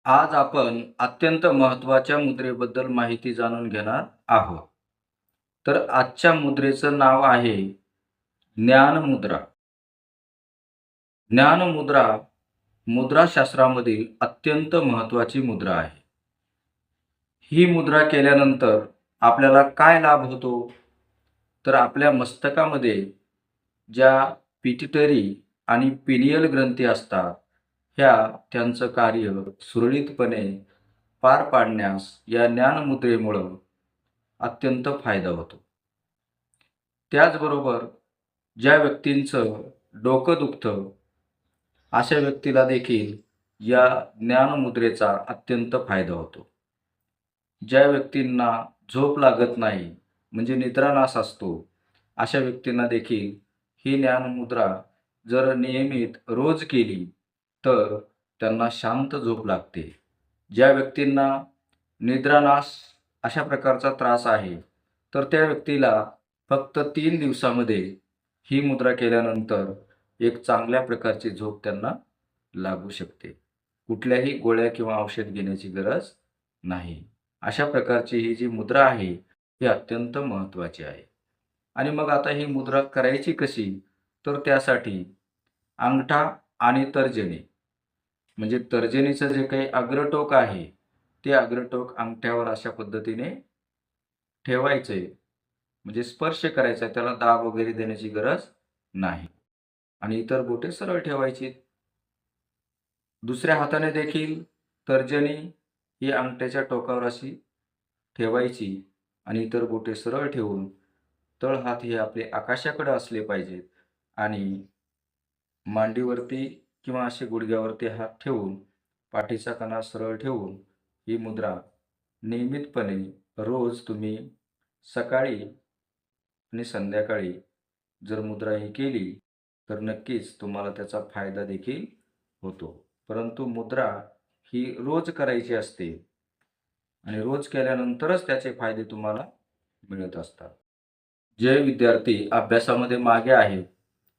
आज आपण अत्यंत महत्त्वाच्या मुद्रेबद्दल माहिती जाणून घेणार आहोत. तर आजच्या मुद्रेचं नाव आहे ज्ञानमुद्रा. ज्ञानमुद्रा मुद्राशास्त्रामधील अत्यंत महत्त्वाची मुद्रा आहे. ही मुद्रा केल्यानंतर आपल्याला काय लाभ होतो? तर आपल्या मस्तकामध्ये ज्या पिट्युटरी आणि पिनियल ग्रंथी असतात, त्यांचं कार्य सुरळीतपणे पार पाडण्यास या ज्ञानमुद्रेमुळं अत्यंत फायदा होतो. त्याचबरोबर ज्या व्यक्तींचं डोकं दुखतं, अशा व्यक्तीला देखील या ज्ञानमुद्रेचा अत्यंत फायदा होतो. ज्या व्यक्तींना झोप लागत नाही, म्हणजे निद्रानाश असतो, अशा व्यक्तींना देखील ही ज्ञानमुद्रा जर नियमित रोज केली, तर त्यांना शांत झोप लागते. ज्या व्यक्तींना निद्रानाश अशा प्रकारचा त्रास आहे, तर त्या व्यक्तीला फक्त 3 दिवसामध्ये ही मुद्रा केल्यानंतर एक चांगल्या प्रकारची झोप त्यांना लागू शकते. कुठल्याही गोळ्या किंवा औषध घेण्याची गरज नाही. अशा प्रकारची ही जी मुद्रा आहे, ही अत्यंत महत्त्वाची आहे. आणि मग आता ही मुद्रा करायची कशी? तर त्यासाठी अंगठा आणि तर्जनी, म्हणजे तर्जनीचं जे काही अग्रटोक आहे, ते अग्रटोक अंगठ्यावर अशा पद्धतीने ठेवायचंय. म्हणजे स्पर्श करायचा, त्याला दाब वगैरे देण्याची गरज नाही. आणि इतर बोटे सरळ ठेवायची. दुसऱ्या हाताने देखील तर्जनी ही अंगठ्याच्या टोकावर अशी ठेवायची आणि इतर बोटे सरळ ठेवून तळहात हे आपले आकाशाकडे असले पाहिजेत आणि मांडीवरती किंवा असे गुडघ्यावरती हात ठेवून पाठीचा कणा सरळ ठेवून ही मुद्रा नियमितपणे रोज तुम्ही सकाळी आणि संध्याकाळी जर मुद्रा ही केली, तर नक्कीच तुम्हाला त्याचा फायदा देखील होतो. परंतु मुद्रा ही रोज करायची असते आणि रोज केल्यानंतरच त्याचे फायदे तुम्हाला मिळत असतात. जे विद्यार्थी अभ्यासामध्ये मागे आहेत,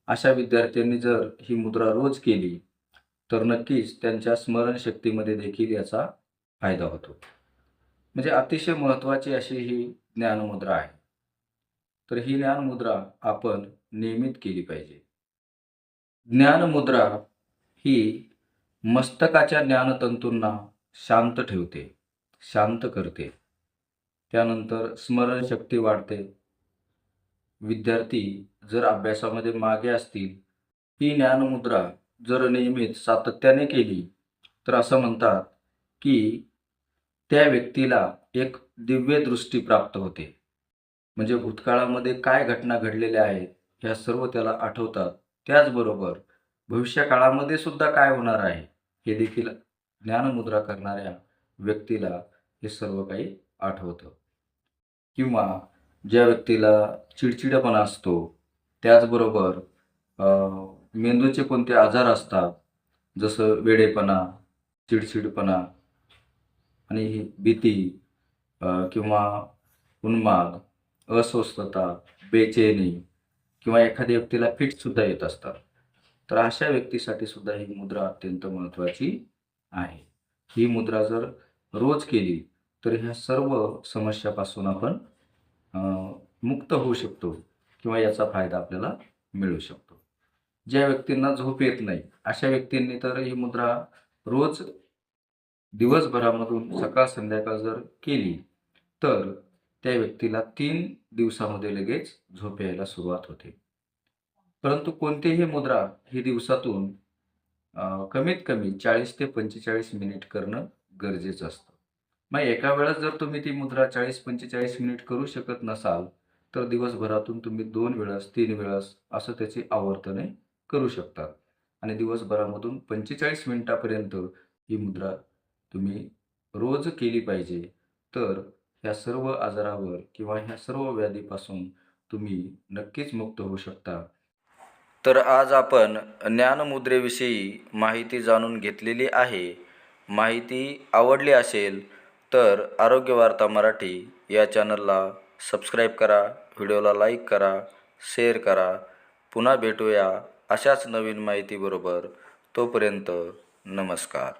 अशा विद्यार्थ्यांनी जर ही मुद्रा रोज केली, तर नक्कीच त्यांच्या स्मरणशक्तीमध्ये देखील याचा फायदा होतो. म्हणजे अतिशय महत्त्वाची अशी ही ज्ञानमुद्रा आहे. तर ही ज्ञानमुद्रा आपण नियमित केली पाहिजे. ज्ञानमुद्रा ही मस्तकाच्या ज्ञानतंतूंना शांत ठेवते, शांत करते. त्यानंतर स्मरणशक्ती वाढते. विद्यार्थी जर अभ्यासामध्ये मागे असतील, ही ज्ञानमुद्रा जर नियमित सातत्याने केली, तर असं म्हणतात, की त्या व्यक्तीला एक दिव्य दृष्टी प्राप्त होते. म्हणजे भूतकाळामध्ये काय घटना घडलेल्या आहेत, ह्या सर्व त्याला आठवतात. त्याचबरोबर भविष्यकाळामध्ये सुद्धा काय होणार आहे, हे देखील ज्ञानमुद्रा करणाऱ्या व्यक्तीला हे सर्व काही आठवतं. किंवा ज्या व्यक्तीला चिडचिडेपणा असतो, त्याचबरोबर अ, मेंदूचे कोणते आजार असतात, जसं वेडेपणा, चिडचिडपणा आणि ही भीती किंवा उन्माद, अस्वस्थता, बेचैनी किंवा एखाद्या व्यक्तीला फिट्ससुद्धा येत असतात. तर अशा व्यक्तीसाठी सुद्धा ही मुद्रा अत्यंत महत्त्वाची आहे. ही मुद्रा जर रोज केली, तर ह्या सर्व समस्यापासून आपण अ, मुक्त होऊ शकतो किंवा याचा फायदा आपल्याला मिळू शकतो. ज्या व्यक्तींना झोप येत नाही, अशा व्यक्तींनी तर ही मुद्रा रोज दिवसभरामधून सकाळ संध्याकाळ जर केली, तर त्या व्यक्तीला 3 दिवसामध्ये लगेच झोप यायला सुरुवात होते. परंतु कोणतीही मुद्रा ही दिवसातून कमीत कमी 40 ते 45 मिनिट करणं गरजेचं असतं. मग एका वेळेस जर तुम्ही ती मुद्रा 40-45 मिनिट करू शकत नसाल, तर दिवसभरातून तुम्ही 2 वेळेस, 3 वेळेस असं त्याची आवर्तने करू शकता आणि दिवसभरामधून 45 मिनिटापर्यंत ही मुद्रा तुम्ही रोज केली पाहिजे. तर ह्या सर्व आजारावर किंवा ह्या सर्व व्याधीपासून तुम्ही नक्कीच मुक्त होऊ शकता. तर आज आपण ज्ञानमुद्रेविषयी माहिती जाणून घेतलेली आहे. माहिती आवडली असेल तर आरोग्य वार्ता मराठी या चॅनलला सबस्क्राईब करा, व्हिडिओला लाईक करा, शेअर करा. पुन्हा भेटूया अशाच नवीन माहितीबरोबर. तोपर्यंत नमस्कार.